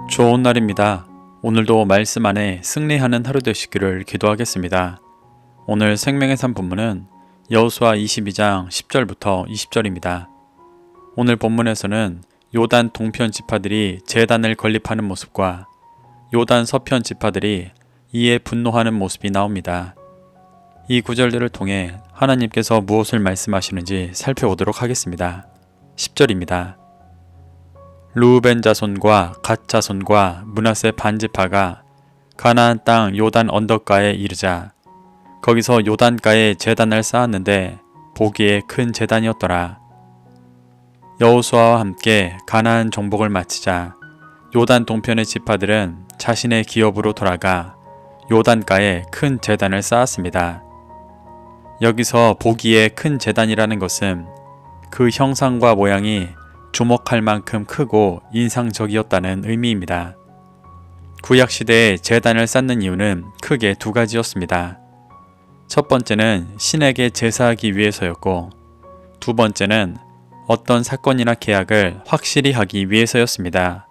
좋은 날입니다. 오늘도 말씀 안에 승리하는 하루 되시기를 기도하겠습니다. 오늘 생명의 산 본문은 여호수아 22장 10절부터 20절입니다. 오늘 본문에서는 요단 동편 지파들이 제단을 건립하는 모습과 요단 서편 지파들이 이에 분노하는 모습이 나옵니다. 이 구절들을 통해 하나님께서 무엇을 말씀하시는지 살펴보도록 하겠습니다. 10절입니다. 르우벤 자손과 갓 자손과 므낫세 반지파가 가나안 땅 요단 언덕가에 이르자 거기서 요단가에 제단을 쌓았는데 보기에 큰 제단이었더라. 여호수아와 함께 가나안 정복을 마치자 요단 동편의 지파들은 자신의 기업으로 돌아가 요단가에 큰 제단을 쌓았습니다. 여기서 보기에 큰 제단이라는 것은 그 형상과 모양이 주목할 만큼 크고 인상적이었다는 의미입니다. 구약시대에 제단을 쌓는 이유는 크게 두 가지였습니다. 첫 번째는 신에게 제사하기 위해서였고, 두 번째는 어떤 사건이나 계약을 확실히 하기 위해서였습니다.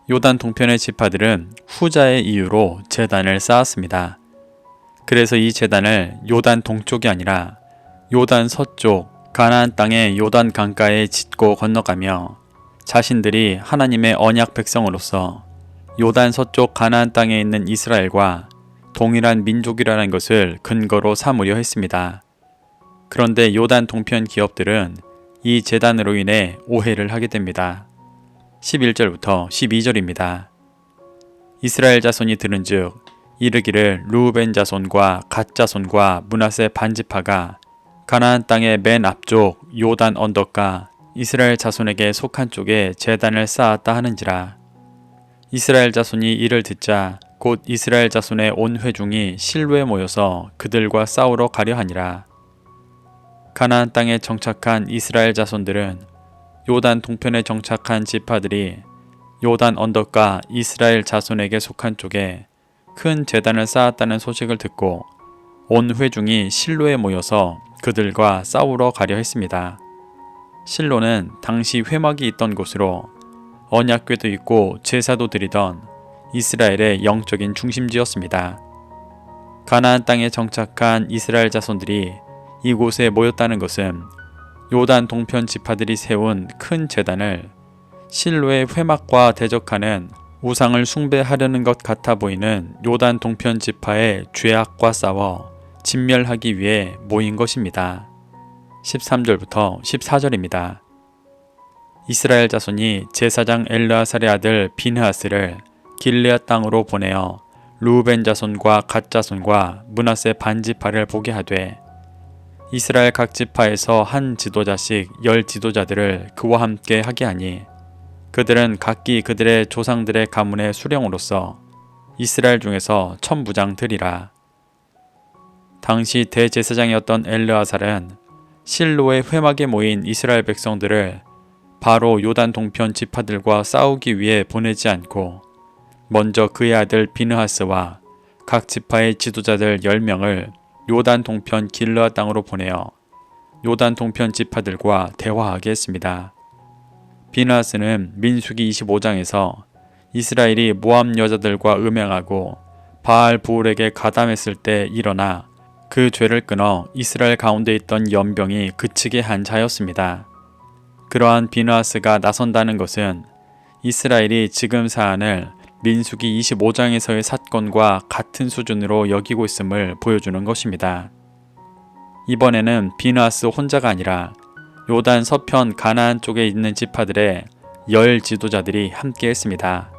요단 동편의 지파들은 후자의 이유로 제단을 쌓았습니다. 그래서 이 제단을 요단 동쪽이 아니라 요단 서쪽 가나안 땅의 요단 강가에 짓고 건너가며 자신들이 하나님의 언약 백성으로서 요단 서쪽 가나안 땅에 있는 이스라엘과 동일한 민족이라는 것을 근거로 삼으려 했습니다. 그런데 요단 동편 기업들은 이 제단으로 인해 오해를 하게 됩니다. 11절부터 12절입니다. 이스라엘 자손이 들은즉 이르기를 르우벤 자손과 갓 자손과 므낫세 반지파가 가나안 땅의 맨 앞쪽 요단 언덕가 이스라엘 자손에게 속한 쪽에 제단을 쌓았다 하는지라. 이스라엘 자손이 이를 듣자 곧 이스라엘 자손의 온 회중이 실로에 모여서 그들과 싸우러 가려 하니라. 가나안 땅에 정착한 이스라엘 자손들은 요단 동편에 정착한 지파들이 요단 언덕가 이스라엘 자손에게 속한 쪽에 큰 제단을 쌓았다는 소식을 듣고 온 회중이 실로에 모여서 그들과 싸우러 가려 했습니다. 실로는 당시 회막이 있던 곳으로 언약궤도 있고 제사도 드리던 이스라엘의 영적인 중심지였습니다. 가나안 땅에 정착한 이스라엘 자손들이 이곳에 모였다는 것은 요단 동편 지파들이 세운 큰 제단을 실로의 회막과 대적하는 우상을 숭배하려는 것 같아 보이는 요단 동편 지파의 죄악과 싸워 진멸하기 위해 모인 것입니다. 13절부터 14절입니다. 이스라엘 자손이 제사장 엘르아살의 아들 비느하스를 길르앗 땅으로 보내어 르우벤 자손과 갓 자손과 므낫세 반지파를 보게 하되 이스라엘 각 지파에서 한 지도자씩 10 지도자들을 그와 함께 하게 하니 그들은 각기 그들의 조상들의 가문의 수령으로서 이스라엘 중에서 천부장들이라. 당시 대제사장이었던 엘르아살은 실로의 회막에 모인 이스라엘 백성들을 바로 요단 동편 지파들과 싸우기 위해 보내지 않고 먼저 그의 아들 비느하스와 각 지파의 지도자들 10명을 요단 동편 길르앗 땅으로 보내어 요단 동편 지파들과 대화하게 했습니다. 비느하스는 민수기 25장에서 이스라엘이 모압 여자들과 음행하고 바알 부울에게 가담했을 때 일어나 그 죄를 끊어 이스라엘 가운데 있던 연병이 그치게 한 자였습니다. 그러한 비느하스가 나선다는 것은 이스라엘이 지금 사안을 민수기 25장에서의 사건과 같은 수준으로 여기고 있음을 보여주는 것입니다. 이번에는 비느하스 혼자가 아니라 요단 서편 가나안 쪽에 있는 지파들의 10 지도자들이 함께 했습니다.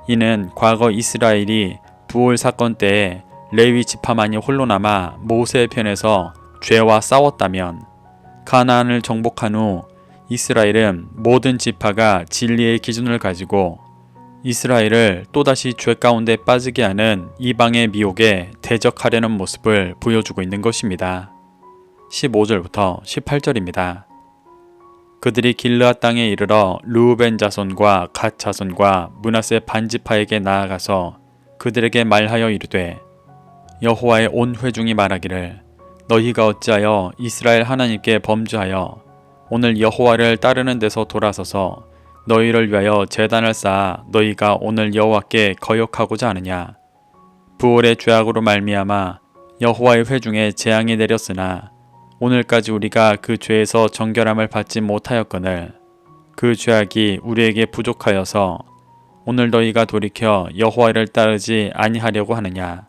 이는 과거 이스라엘이 부올 사건 때에 레위 지파만이 홀로 남아 모세의 편에서 죄와 싸웠다면 가나안을 정복한 후 이스라엘은 모든 지파가 진리의 기준을 가지고 이스라엘을 또다시 죄 가운데 빠지게 하는 이방의 미혹에 대적하려는 모습을 보여주고 있는 것입니다. 15절부터 18절입니다. 그들이 길르앗 땅에 이르러 르우벤 자손과 갓 자손과 므낫세 반지파에게 나아가서 그들에게 말하여 이르되 여호와의 온 회중이 말하기를 너희가 어찌하여 이스라엘 하나님께 범죄하여 오늘 여호와를 따르는 데서 돌아서서 너희를 위하여 제단을 쌓아 너희가 오늘 여호와께 거역하고자 하느냐. 부올의 죄악으로 말미암아 여호와의 회중에 재앙이 내렸으나 오늘까지 우리가 그 죄에서 정결함을 받지 못하였거늘 그 죄악이 우리에게 부족하여서 오늘 너희가 돌이켜 여호와를 따르지 아니하려고 하느냐.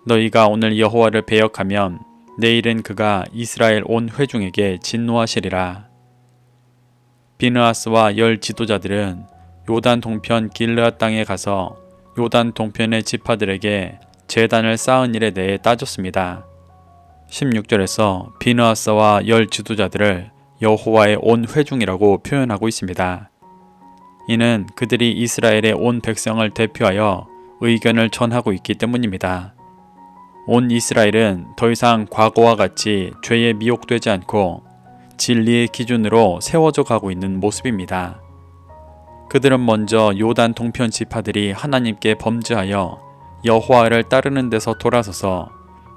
너희가 오늘 여호와를 배역하면 내일은 그가 이스라엘 온 회중에게 진노하시리라. 비느하스와 열 지도자들은 요단 동편 길르앗 땅에 가서 요단 동편의 지파들에게 제단을 쌓은 일에 대해 따졌습니다. 16절에서 비느하스와 열 지도자들을 여호와의 온 회중이라고 표현하고 있습니다. 이는 그들이 이스라엘의 온 백성을 대표하여 의견을 전하고 있기 때문입니다. 온 이스라엘은 더 이상 과거와 같이 죄에 미혹되지 않고 진리의 기준으로 세워져 가고 있는 모습입니다. 그들은 먼저 요단 동편 지파들이 하나님께 범죄하여 여호와를 따르는 데서 돌아서서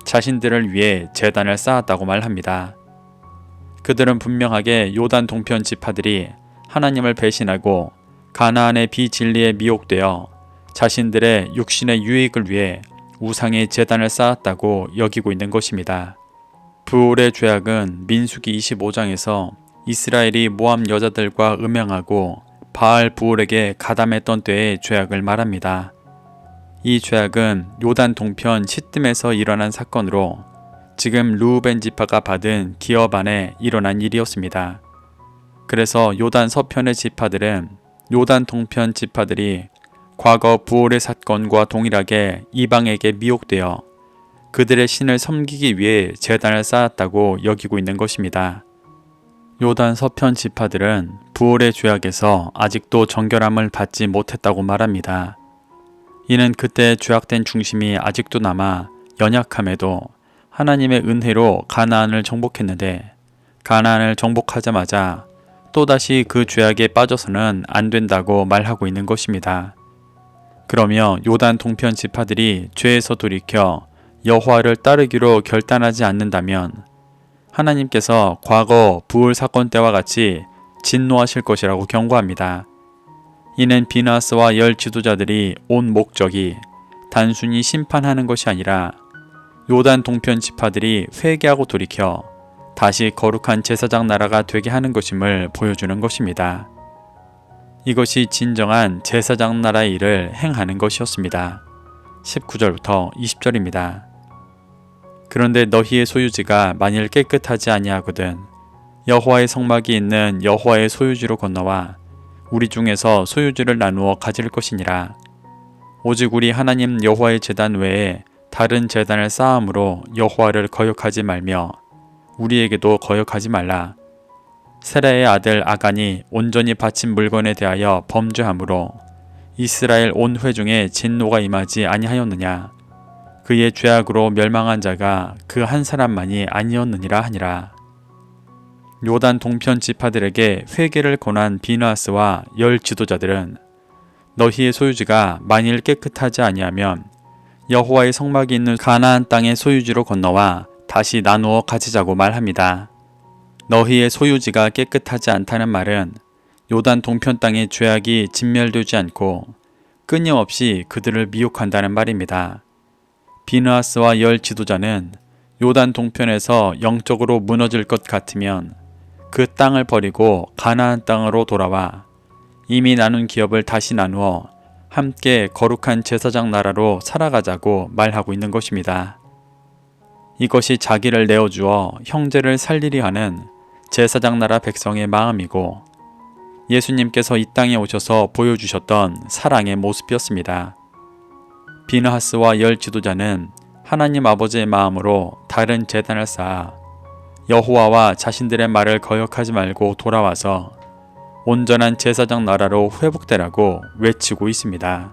자신들을 위해 제단을 쌓았다고 말합니다. 그들은 분명하게 요단 동편 지파들이 하나님을 배신하고 가나안의 비진리에 미혹되어 자신들의 육신의 유익을 위해 우상의 제단을 쌓았다고 여기고 있는 것입니다. 부올의 죄악은 민수기 25장에서 이스라엘이 모압 여자들과 음행하고 바알 부올에게 가담했던 때의 죄악을 말합니다. 이 죄악은 요단 동편 시뜸에서 일어난 사건으로 지금 르우벤 지파가 받은 기업 안에 일어난 일이었습니다. 그래서 요단 서편의 지파들은 요단 동편 지파들이 과거 부올의 사건과 동일하게 이방에게 미혹되어 그들의 신을 섬기기 위해 제단을 쌓았다고 여기고 있는 것입니다. 요단 서편 지파들은 부올의 죄악에서 아직도 정결함을 받지 못했다고 말합니다. 이는 그때 죄악된 중심이 아직도 남아 연약함에도 하나님의 은혜로 가나안을 정복했는데 가나안을 정복하자마자 또다시 그 죄악에 빠져서는 안 된다고 말하고 있는 것입니다. 그러며 요단 동편 지파들이 죄에서 돌이켜 여호와를 따르기로 결단하지 않는다면 하나님께서 과거 부올 사건 때와 같이 진노하실 것이라고 경고합니다. 이는 비느하스와 열 지도자들이 온 목적이 단순히 심판하는 것이 아니라 요단 동편 지파들이 회개하고 돌이켜 다시 거룩한 제사장 나라가 되게 하는 것임을 보여주는 것입니다. 이것이 진정한 제사장 나라의 일을 행하는 것이었습니다. 19절부터 20절입니다. 그런데 너희의 소유지가 만일 깨끗하지 아니하거든 여호와의 성막이 있는 여호와의 소유지로 건너와 우리 중에서 소유지를 나누어 가질 것이니라. 오직 우리 하나님 여호와의 제단 외에 다른 제단을 쌓음으로 여호와를 거역하지 말며 우리에게도 거역하지 말라. 세라의 아들 아간이 온전히 바친 물건에 대하여 범죄함으로 이스라엘 온 회중에 진노가 임하지 아니하였느냐. 그의 죄악으로 멸망한 자가 그 한 사람만이 아니었느니라 하니라. 요단 동편 지파들에게 회개를 권한 비느하스와 열 지도자들은 너희의 소유지가 만일 깨끗하지 아니하면 여호와의 성막이 있는 가나안 땅의 소유지로 건너와 다시 나누어 가지자고 말합니다. 너희의 소유지가 깨끗하지 않다는 말은 요단 동편 땅의 죄악이 진멸되지 않고 끊임없이 그들을 미혹한다는 말입니다. 비느하스와 열 지도자는 요단 동편에서 영적으로 무너질 것 같으면 그 땅을 버리고 가나안 땅으로 돌아와 이미 나눈 기업을 다시 나누어 함께 거룩한 제사장 나라로 살아가자고 말하고 있는 것입니다. 이것이 자기를 내어주어 형제를 살리려 하는 제사장 나라 백성의 마음이고 예수님께서 이 땅에 오셔서 보여주셨던 사랑의 모습이었습니다. 비느하스와 열 지도자는 하나님 아버지의 마음으로 다른 제단을 쌓아 여호와와 자신들의 말을 거역하지 말고 돌아와서 온전한 제사장 나라로 회복되라고 외치고 있습니다.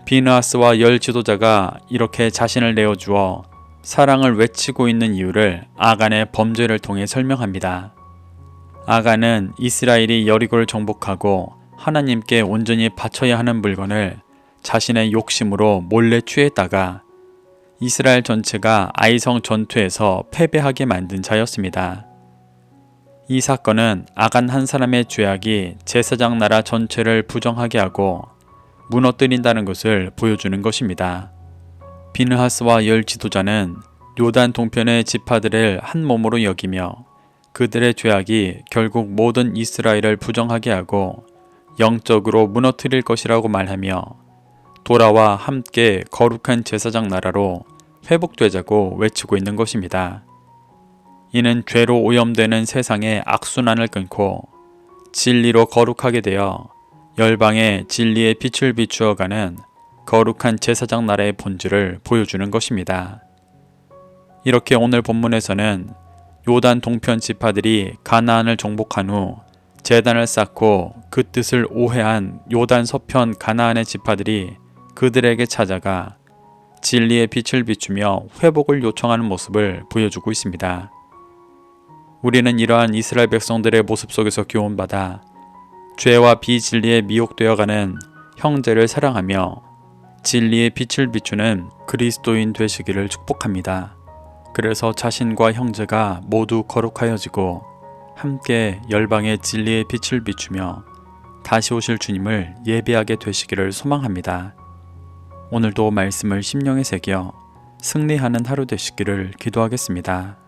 비느하스와 열 지도자가 이렇게 자신을 내어주어 사랑을 외치고 있는 이유를 아간의 범죄를 통해 설명합니다. 아간은 이스라엘이 여리고를 정복하고 하나님께 온전히 바쳐야 하는 물건을 자신의 욕심으로 몰래 취했다가 이스라엘 전체가 아이성 전투에서 패배하게 만든 자였습니다. 이 사건은 아간 한 사람의 죄악이 제사장 나라 전체를 부정하게 하고 무너뜨린다는 것을 보여주는 것입니다. 비느하스와 열 지도자는 요단 동편의 지파들을 한 몸으로 여기며 그들의 죄악이 결국 모든 이스라엘을 부정하게 하고 영적으로 무너뜨릴 것이라고 말하며 돌아와 함께 거룩한 제사장 나라로 회복되자고 외치고 있는 것입니다. 이는 죄로 오염되는 세상의 악순환을 끊고 진리로 거룩하게 되어 열방에 진리의 빛을 비추어가는 거룩한 제사장 나라의 본질을 보여주는 것입니다. 이렇게 오늘 본문에서는 요단 동편 지파들이 가나안을 정복한 후 제단을 쌓고 그 뜻을 오해한 요단 서편 가나안의 지파들이 그들에게 찾아가 진리의 빛을 비추며 회복을 요청하는 모습을 보여주고 있습니다. 우리는 이러한 이스라엘 백성들의 모습 속에서 교훈받아 죄와 비진리에 미혹되어가는 형제를 사랑하며 진리의 빛을 비추는 그리스도인 되시기를 축복합니다. 그래서 자신과 형제가 모두 거룩하여지고 함께 열방의 진리의 빛을 비추며 다시 오실 주님을 예배하게 되시기를 소망합니다. 오늘도 말씀을 심령에 새겨 승리하는 하루 되시기를 기도하겠습니다.